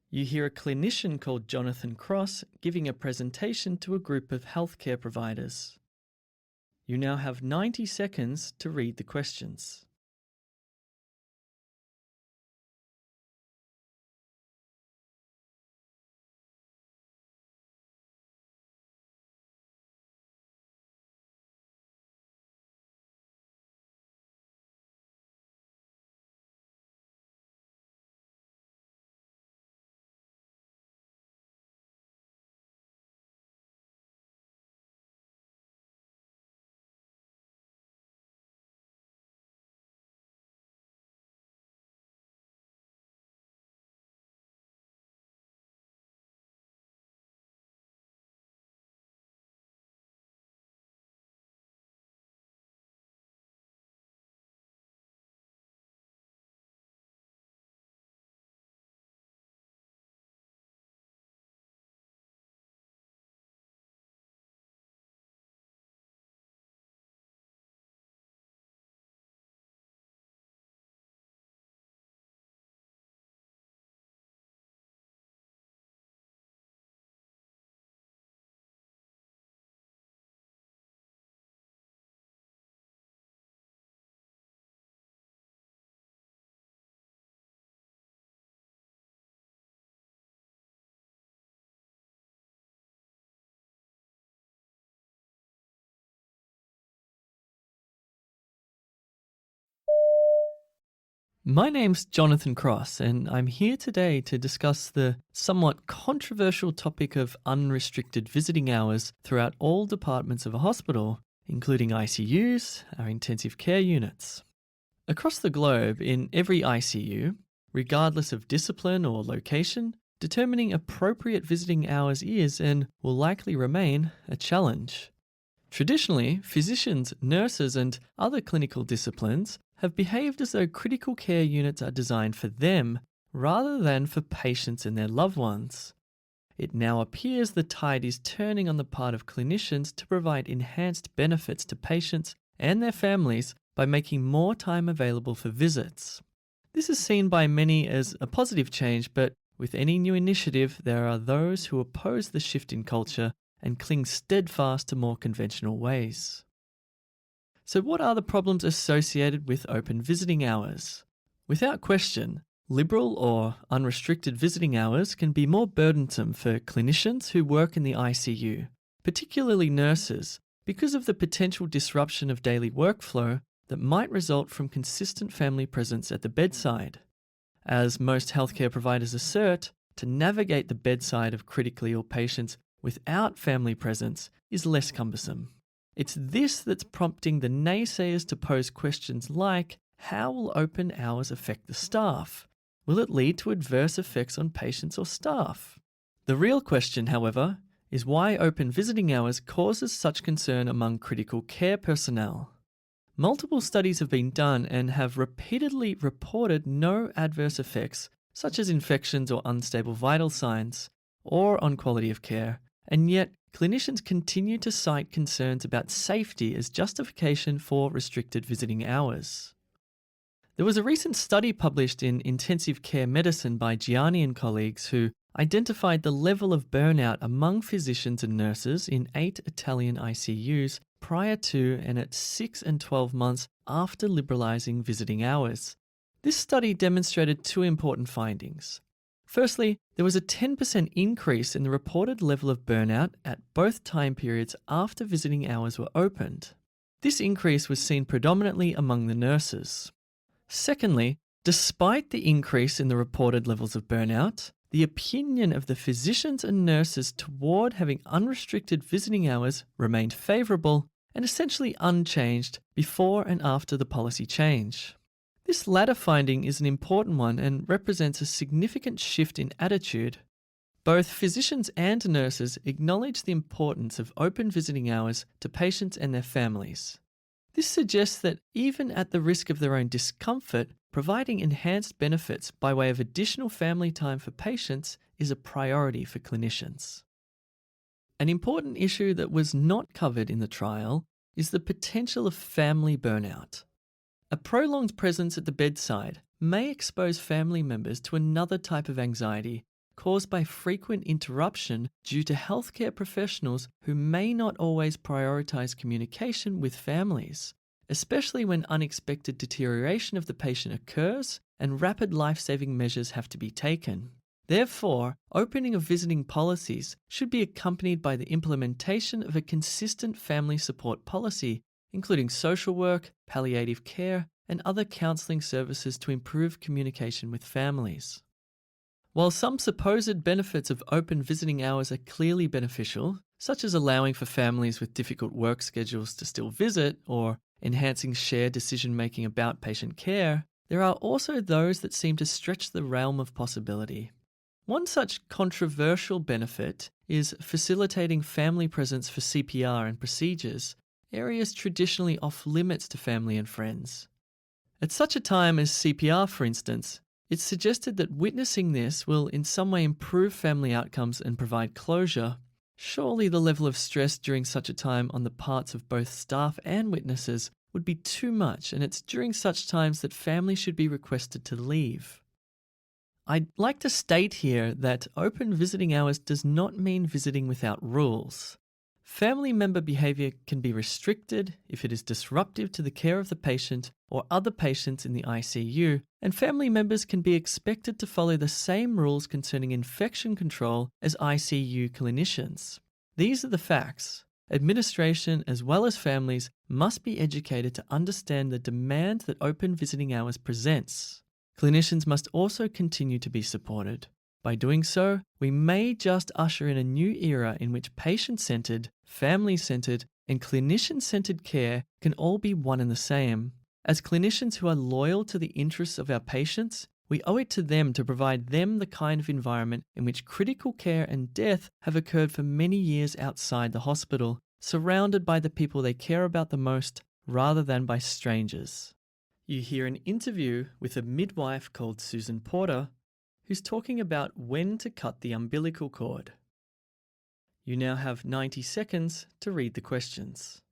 You hear a clinician called Jonathan Cross giving a presentation to a group of healthcare providers. You now have 90 seconds to read the questions. My name's Jonathan Cross, and I'm here today to discuss the somewhat controversial topic of unrestricted visiting hours throughout all departments of a hospital, including ICUs, our intensive care units. Across the globe, in every ICU, regardless of discipline or location, determining appropriate visiting hours is and will likely remain a challenge. Traditionally, physicians, nurses, and other clinical disciplines have behaved as though critical care units are designed for them rather than for patients and their loved ones. It now appears the tide is turning on the part of clinicians to provide enhanced benefits to patients and their families by making more time available for visits. This is seen by many as a positive change, but with any new initiative, there are those who oppose the shift in culture and cling steadfast to more conventional ways. So what are the problems associated with open visiting hours? Without question, liberal or unrestricted visiting hours can be more burdensome for clinicians who work in the ICU, particularly nurses, because of the potential disruption of daily workflow that might result from consistent family presence at the bedside. As most healthcare providers assert, to navigate the bedside of critically ill patients without family presence is less cumbersome. It's this that's prompting the naysayers to pose questions like, how will open hours affect the staff? Will it lead to adverse effects on patients or staff? The real question, however, is why open visiting hours causes such concern among critical care personnel. Multiple studies have been done and have repeatedly reported no adverse effects, such as infections or unstable vital signs, or on quality of care, and yet clinicians continue to cite concerns about safety as justification for restricted visiting hours. There was a recent study published in Intensive Care Medicine by Gianni and colleagues who identified the level of burnout among physicians and nurses in 8 Italian ICUs prior to and at 6 and 12 months after liberalising visiting hours. This study demonstrated 2 important findings. Firstly, there was a 10% increase in the reported level of burnout at both time periods after visiting hours were opened. This increase was seen predominantly among the nurses. Secondly, despite the increase in the reported levels of burnout, the opinion of the physicians and nurses toward having unrestricted visiting hours remained favourable and essentially unchanged before and after the policy change. This latter finding is an important one and represents a significant shift in attitude. Both physicians and nurses acknowledge the importance of open visiting hours to patients and their families. This suggests that even at the risk of their own discomfort, providing enhanced benefits by way of additional family time for patients is a priority for clinicians. An important issue that was not covered in the trial is the potential of family burnout. A prolonged presence at the bedside may expose family members to another type of anxiety caused by frequent interruption due to healthcare professionals who may not always prioritize communication with families, especially when unexpected deterioration of the patient occurs and rapid life-saving measures have to be taken. Therefore, opening of visiting policies should be accompanied by the implementation of a consistent family support policy, including social work, palliative care, and other counselling services to improve communication with families. While some supposed benefits of open visiting hours are clearly beneficial, such as allowing for families with difficult work schedules to still visit or enhancing shared decision-making about patient care, there are also those that seem to stretch the realm of possibility. One such controversial benefit is facilitating family presence for CPR and procedures, areas traditionally off limits to family and friends. At such a time as CPR, for instance, it's suggested that witnessing this will in some way improve family outcomes and provide closure. Surely the level of stress during such a time on the parts of both staff and witnesses would be too much, and it's during such times that families should be requested to leave. I'd like to state here that open visiting hours does not mean visiting without rules. Family member behaviour can be restricted if it is disruptive to the care of the patient or other patients in the ICU, and family members can be expected to follow the same rules concerning infection control as ICU clinicians. These are the facts. Administration as well as families must be educated to understand the demand that open visiting hours presents. Clinicians must also continue to be supported. By doing so, we may just usher in a new era in which patient-centered, family-centered, and clinician-centered care can all be one and the same. As clinicians who are loyal to the interests of our patients, we owe it to them to provide them the kind of environment in which critical care and death have occurred for many years outside the hospital, surrounded by the people they care about the most, rather than by strangers. You hear an interview with a midwife called Susan Porter, who's talking about when to cut the umbilical cord. You now have 90 seconds to read the questions.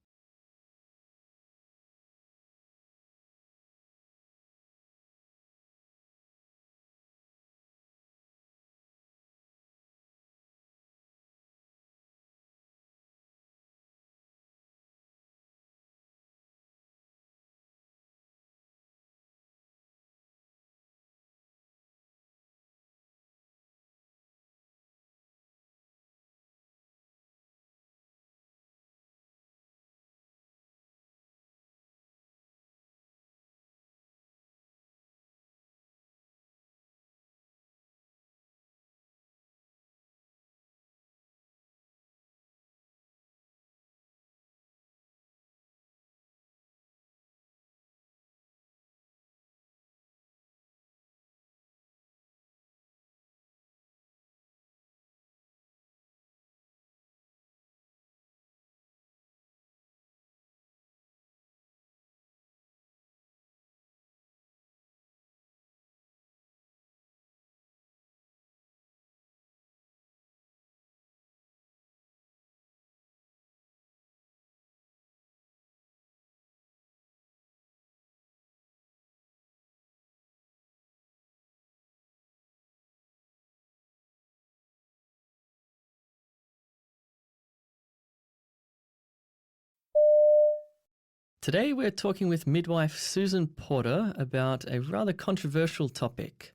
Today we're talking with midwife Susan Porter about a rather controversial topic.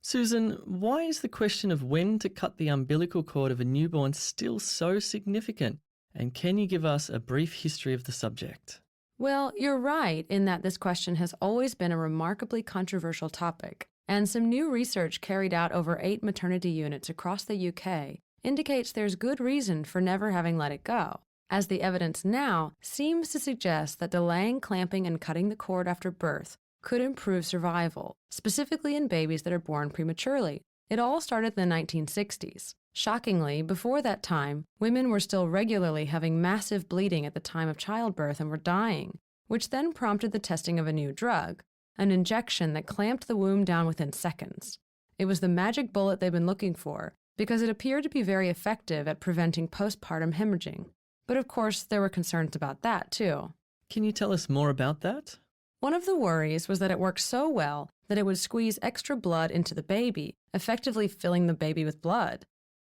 Susan, why is the question of when to cut the umbilical cord of a newborn still so significant? And can you give us a brief history of the subject? Well, you're right in that this question has always been a remarkably controversial topic, and some new research carried out over 8 maternity units across the UK indicates there's good reason for never having let it go, as the evidence now seems to suggest that delaying clamping and cutting the cord after birth could improve survival, specifically in babies that are born prematurely. It all started in the 1960s. Shockingly, before that time, women were still regularly having massive bleeding at the time of childbirth and were dying, which then prompted the testing of a new drug, an injection that clamped the womb down within seconds. It was the magic bullet they'd been looking for because it appeared to be very effective at preventing postpartum hemorrhaging. But of course, there were concerns about that too. Can you tell us more about that? One of the worries was that it worked so well that it would squeeze extra blood into the baby, effectively filling the baby with blood.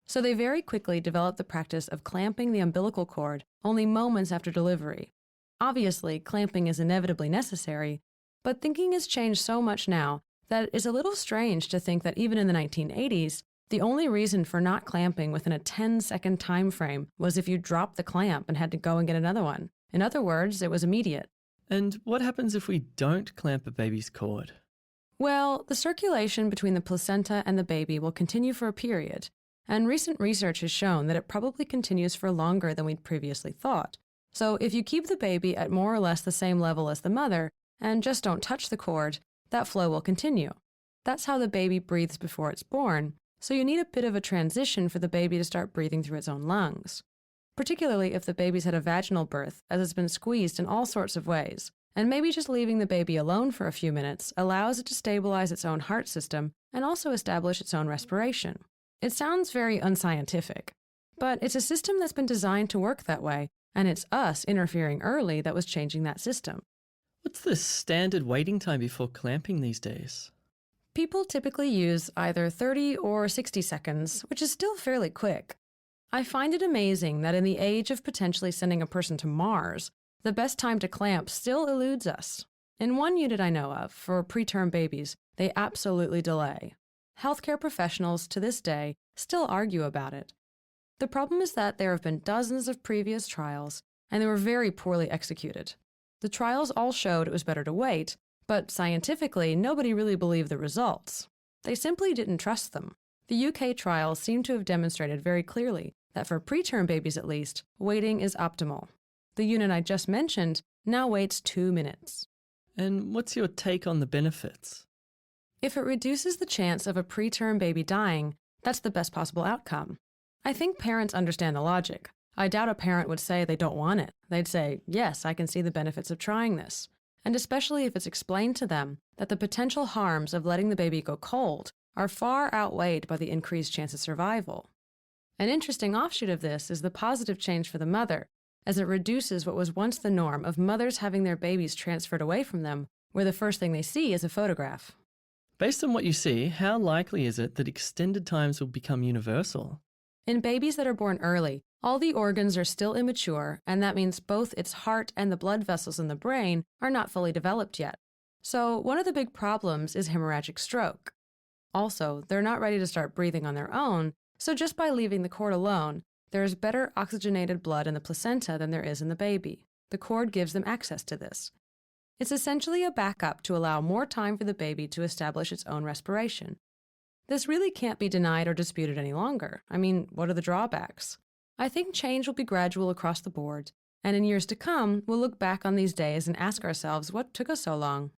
So they very quickly developed the practice of clamping the umbilical cord only moments after delivery. Obviously, clamping is inevitably necessary, but thinking has changed so much now that it's a little strange to think that even in the 1980s, the only reason for not clamping within a 10-second time frame was if you dropped the clamp and had to go and get another one. In other words, it was immediate. And what happens if we don't clamp a baby's cord? Well, the circulation between the placenta and the baby will continue for a period, and recent research has shown that it probably continues for longer than we'd previously thought. So if you keep the baby at more or less the same level as the mother, and just don't touch the cord, that flow will continue. That's how the baby breathes before it's born, so you need a bit of a transition for the baby to start breathing through its own lungs. Particularly if the baby's had a vaginal birth, as it's been squeezed in all sorts of ways, and maybe just leaving the baby alone for a few minutes allows it to stabilize its own heart system and also establish its own respiration. It sounds very unscientific, but it's a system that's been designed to work that way, and it's us interfering early that was changing that system. What's the standard waiting time before clamping these days? People typically use either 30 or 60 seconds, which is still fairly quick. I find it amazing that in the age of potentially sending a person to Mars, the best time to clamp still eludes us. In one unit I know of, for preterm babies, they absolutely delay. Healthcare professionals to this day still argue about it. The problem is that there have been dozens of previous trials, and they were very poorly executed. The trials all showed it was better to wait, but scientifically, nobody really believed the results. They simply didn't trust them. The UK trials seem to have demonstrated very clearly that for preterm babies at least, waiting is optimal. The unit I just mentioned now waits 2 minutes. And what's your take on the benefits? If it reduces the chance of a preterm baby dying, that's the best possible outcome. I think parents understand the logic. I doubt a parent would say they don't want it. They'd say, yes, I can see the benefits of trying this. And especially if it's explained to them that the potential harms of letting the baby go cold are far outweighed by the increased chance of survival. An interesting offshoot of this is the positive change for the mother, as it reduces what was once the norm of mothers having their babies transferred away from them, where the first thing they see is a photograph. Based on what you see, how likely is it that extended times will become universal? In babies that are born early, all the organs are still immature, and that means both its heart and the blood vessels in the brain are not fully developed yet. So one of the big problems is hemorrhagic stroke. Also, they're not ready to start breathing on their own, so just by leaving the cord alone, there is better oxygenated blood in the placenta than there is in the baby. The cord gives them access to this. It's essentially a backup to allow more time for the baby to establish its own respiration. This really can't be denied or disputed any longer. I mean, what are the drawbacks? I think change will be gradual across the board, and in years to come, we'll look back on these days and ask ourselves what took us so long.